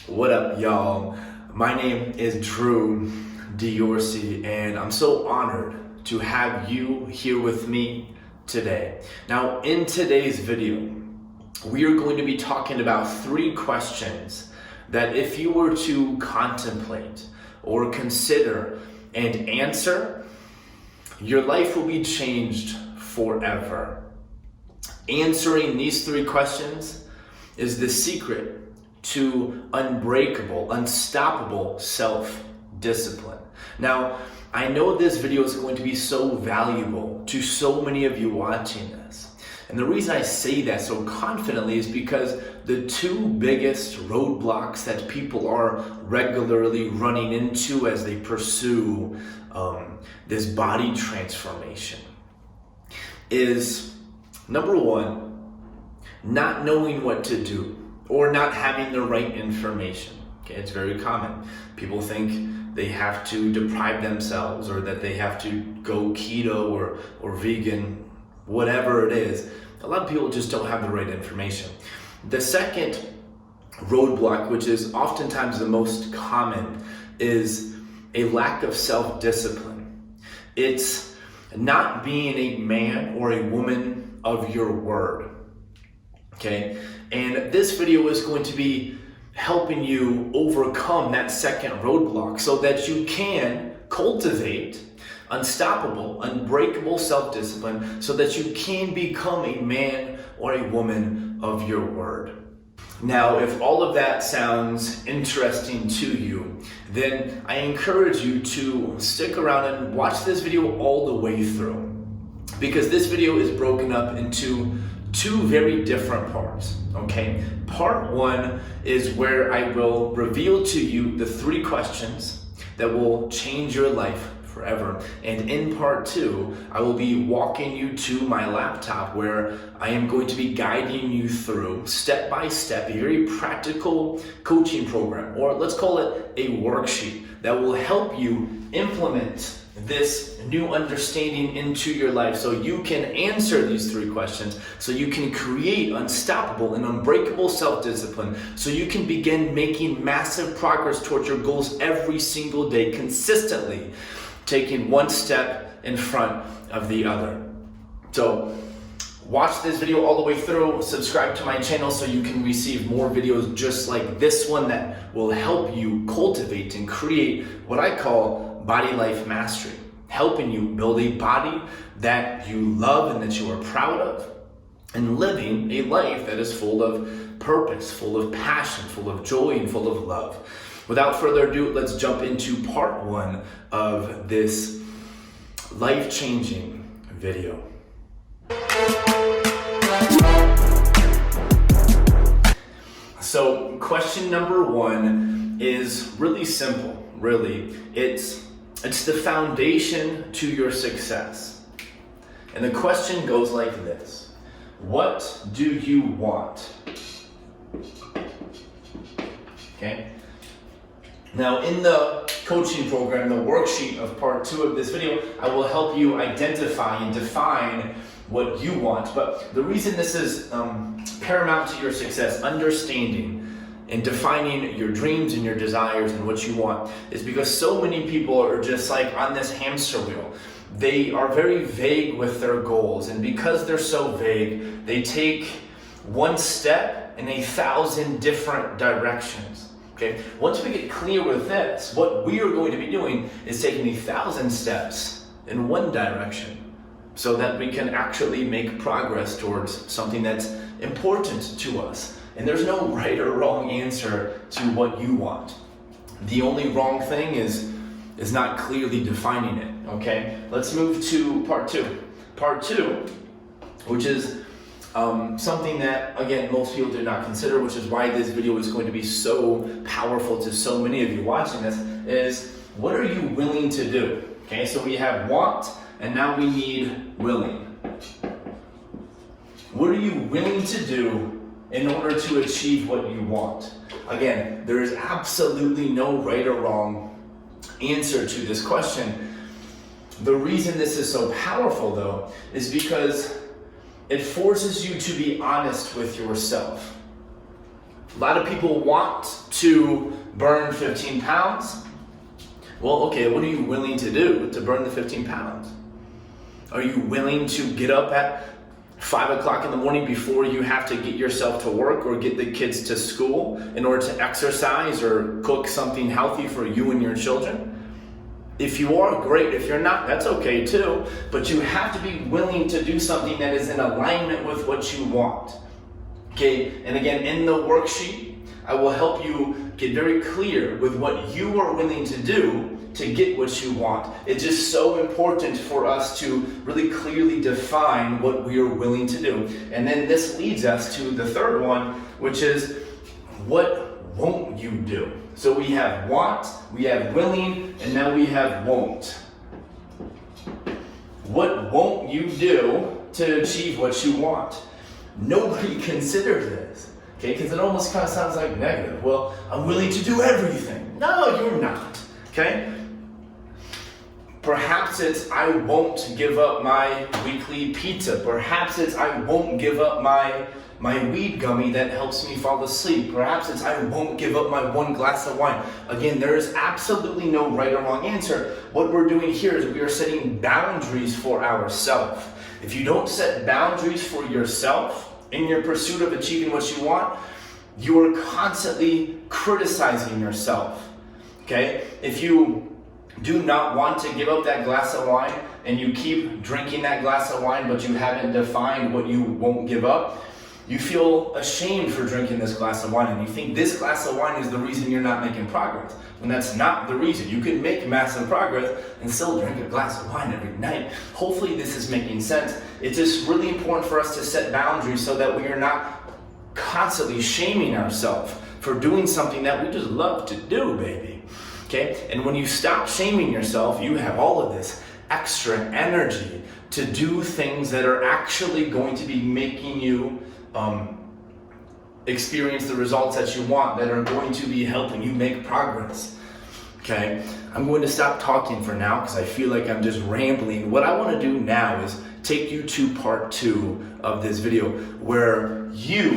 What up, y'all? My name is Drew Diorsi, and I'm so honored to have you here with me today. Now, in today's video, we are going to be talking about 3 questions that if you were to contemplate or consider and answer, your life will be changed forever. Answering these 3 questions is the secret to unbreakable, unstoppable self-discipline. Now, I know this video is going to be so valuable to so many of you watching this. And the reason I say that so confidently is because the 2 biggest roadblocks that people are regularly running into as they pursue this body transformation is, number 1, not knowing what to do, or not having the right information. Okay, it's very common. People think they have to deprive themselves, or that they have to go keto or vegan, whatever it is. A lot of people just don't have the right information. The second roadblock, which is oftentimes the most common, is a lack of self-discipline. It's not being a man or a woman of your word. Okay, and this video is going to be helping you overcome that second roadblock so that you can cultivate unstoppable, unbreakable self-discipline so that you can become a man or a woman of your word. Now, if all of that sounds interesting to you, then I encourage you to stick around and watch this video all the way through, because this video is broken up into 2 very different parts, okay? Part 1 is where I will reveal to you the 3 questions that will change your life forever. And in part 2, I will be walking you to my laptop where I am going to be guiding you through step by step a very practical coaching program, or let's call it a worksheet that will help you implement this new understanding into your life so you can answer these 3 questions, so you can create unstoppable and unbreakable self-discipline, so you can begin making massive progress towards your goals every single day, consistently taking 1 step in front of the other. So watch this video all the way through, subscribe to my channel so you can receive more videos just like this one that will help you cultivate and create what I call body life mastery, helping you build a body that you love and that you are proud of, and living a life that is full of purpose, full of passion, full of joy, and full of love. Without further ado, let's jump into part 1 of this life-changing video. So question number 1 is really simple, really. It's the foundation to your success. And the question goes like this: what do you want? Okay. Now, in the coaching program, the worksheet of part 2 of this video, I will help you identify and define what you want. But the reason this is paramount to your success, understanding and defining your dreams and your desires and what you want, is because so many people are just like on this hamster wheel. They are very vague with their goals, and because they're so vague, they take 1 step in 1,000 different directions. Okay, once we get clear with this, what we are going to be doing is taking 1,000 steps in 1 direction so that we can actually make progress towards something that's important to us. And there's no right or wrong answer to what you want. The only wrong thing is not clearly defining it, okay? Let's move to part 2. Part 2, which is something that, again, most people do not consider, which is why this video is going to be so powerful to so many of you watching this, is what are you willing to do? Okay, so we have want, and now we need willing. What are you willing to do in order to achieve what you want? Again, there is absolutely no right or wrong answer to this question. The reason this is so powerful, though, is because it forces you to be honest with yourself. A lot of people want to burn 15 pounds? Well, okay, what are you willing to do to burn the 15 pounds? Are you willing to get up at 5 o'clock in the morning before you have to get yourself to work or get the kids to school in order to exercise or cook something healthy for you and your children? If you are, great. If you're not, that's okay too. But you have to be willing to do something that is in alignment with what you want. Okay, and again, in the worksheet, I will help you get very clear with what you are willing to do to get what you want. It's just so important for us to really clearly define what we are willing to do. And then this leads us to the third one, which is what won't you do? So we have want, we have willing, and now we have won't. What won't you do to achieve what you want? Nobody considers this, okay? Because it almost kind of sounds like negative. Well, I'm willing to do everything. No, you're not, okay? Perhaps it's I won't give up my weekly pizza. Perhaps it's I won't give up my weed gummy that helps me fall asleep. Perhaps it's I won't give up my one glass of wine. Again, there is absolutely no right or wrong answer. What we're doing here is we are setting boundaries for ourselves. If you don't set boundaries for yourself in your pursuit of achieving what you want, you are constantly criticizing yourself, okay? If you do not want to give up that glass of wine and you keep drinking that glass of wine but you haven't defined what you won't give up, you feel ashamed for drinking this glass of wine and you think this glass of wine is the reason you're not making progress, when that's not the reason. You can make massive progress and still drink a glass of wine every night. Hopefully this is making sense. It's just really important for us to set boundaries so that we are not constantly shaming ourselves for doing something that we just love to do, baby. Okay? And when you stop shaming yourself, you have all of this extra energy to do things that are actually going to be making you experience the results that you want, that are going to be helping you make progress. Okay? I'm going to stop talking for now because I feel like I'm just rambling. What I want to do now is take you to part 2 of this video where you,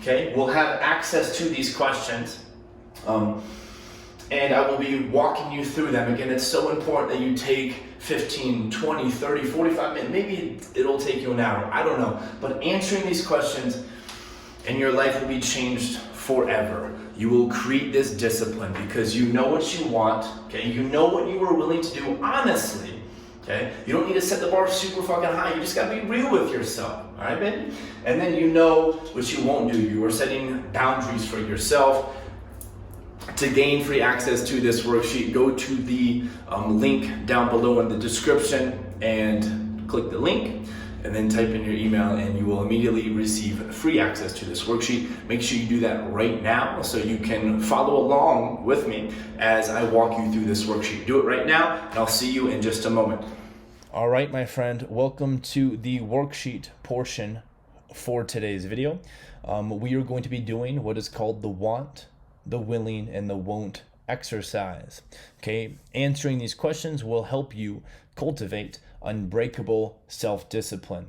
okay, will have access to these questions. And I will be walking you through them. Again, it's so important that you take 15, 20, 30, 45 minutes. Maybe it'll take you an hour. I don't know. But answering these questions and your life will be changed forever. You will create this discipline because you know what you want. Okay, you know what you are willing to do honestly. Okay, you don't need to set the bar super fucking high. You just gotta be real with yourself. All right, baby? And then you know what you won't do. You are setting boundaries for yourself. To gain free access to this worksheet, go to the link down below in the description and click the link and then type in your email and you will immediately receive free access to this worksheet. Make sure you do that right now so you can follow along with me as I walk you through this worksheet. Do it right now and I'll see you in just a moment. All right, my friend, welcome to the worksheet portion for today's video. We are going to be doing what is called the want, the willing, and the won't exercise. Okay, answering these questions will help you cultivate unbreakable self-discipline.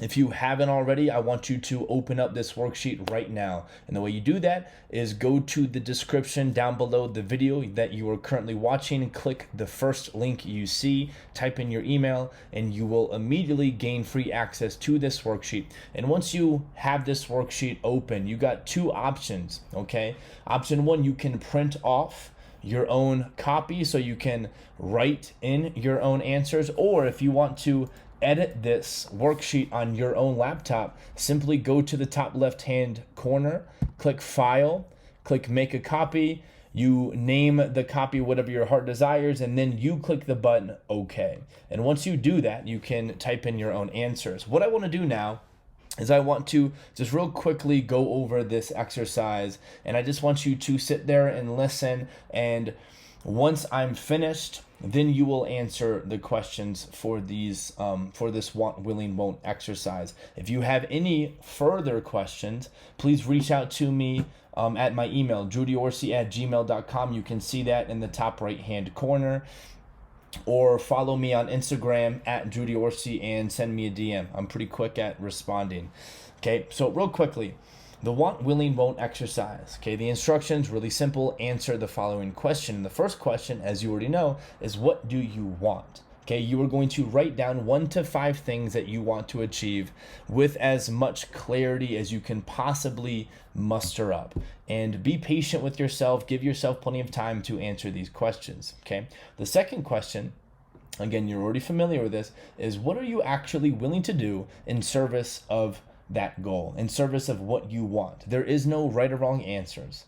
If you haven't already, I want you to open up this worksheet right now. And the way you do that is go to the description down below the video that you are currently watching, click the first link you see, type in your email, and you will immediately gain free access to this worksheet. And once you have this worksheet open, you got 2 options, okay? Option 1, you can print off your own copy so you can write in your own answers, or if you want to edit this worksheet on your own laptop, simply go to the top left hand corner, click File, click Make a Copy, you name the copy whatever your heart desires, and then you click the button OK. And once you do that, you can type in your own answers. What I want to do now is I want to just real quickly go over this exercise, and I just want you to sit there and listen, and once I'm finished, then you will answer the questions for these for this want, willing, won't exercise. If you have any further questions, please reach out to me at my email, joedispenza@gmail.com. You can see that in the top right hand corner, or follow me on Instagram at joedispenza and send me a DM. I'm pretty quick at responding. Okay, so real quickly, The want, willing, won't exercise. Okay, the instructions really simple. Answer the following question. The first question, as you already know, is what do you want? Okay, you are going to write down 1 to 5 things that you want to achieve with as much clarity as you can possibly muster up. And be patient with yourself. Give yourself plenty of time to answer these questions. Okay, the second question, again, you're already familiar with this, is what are you actually willing to do in service of that goal, in service of what you want? There is no right or wrong answers.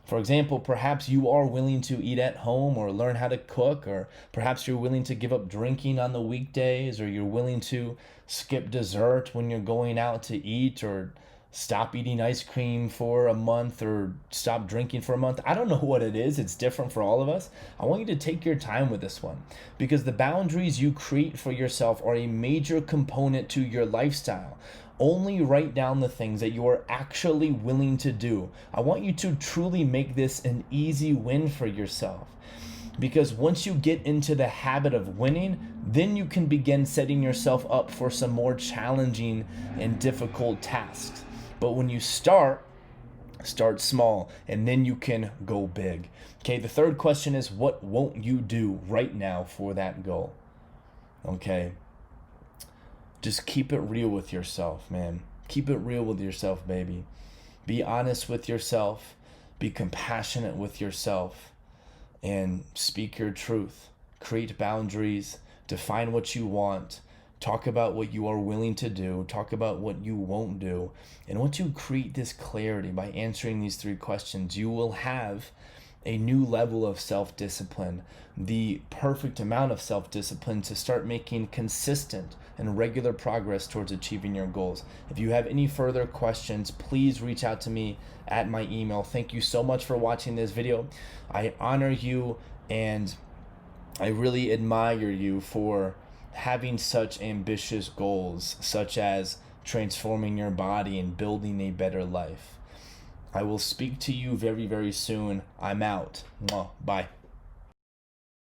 For example, perhaps you are willing to eat at home or learn how to cook, or perhaps you're willing to give up drinking on the weekdays, or you're willing to skip dessert when you're going out to eat, or stop eating ice cream for a month, or stop drinking for a month. I don't know what it is. It's different for all of us. I want you to take your time with this one, because the boundaries you create for yourself are a major component to your lifestyle. Only write down the things that you are actually willing to do. I want you to truly make this an easy win for yourself. Because once you get into the habit of winning, then you can begin setting yourself up for some more challenging and difficult tasks. But when you start small, and then you can go big. Okay, the third question is, what won't you do right now for that goal? Okay. Just keep it real with yourself, man. Keep it real with yourself, baby. Be honest with yourself. Be compassionate with yourself. And speak your truth. Create boundaries. Define what you want. Talk about what you are willing to do. Talk about what you won't do. And once you create this clarity by answering these 3 questions, you will have a new level of self-discipline, the perfect amount of self-discipline to start making consistent and regular progress towards achieving your goals. If you have any further questions, please reach out to me at my email. Thank you so much for watching this video. I honor you, and I really admire you for having such ambitious goals, such as transforming your body and building a better life. I will speak to you very, very soon. I'm out. Bye.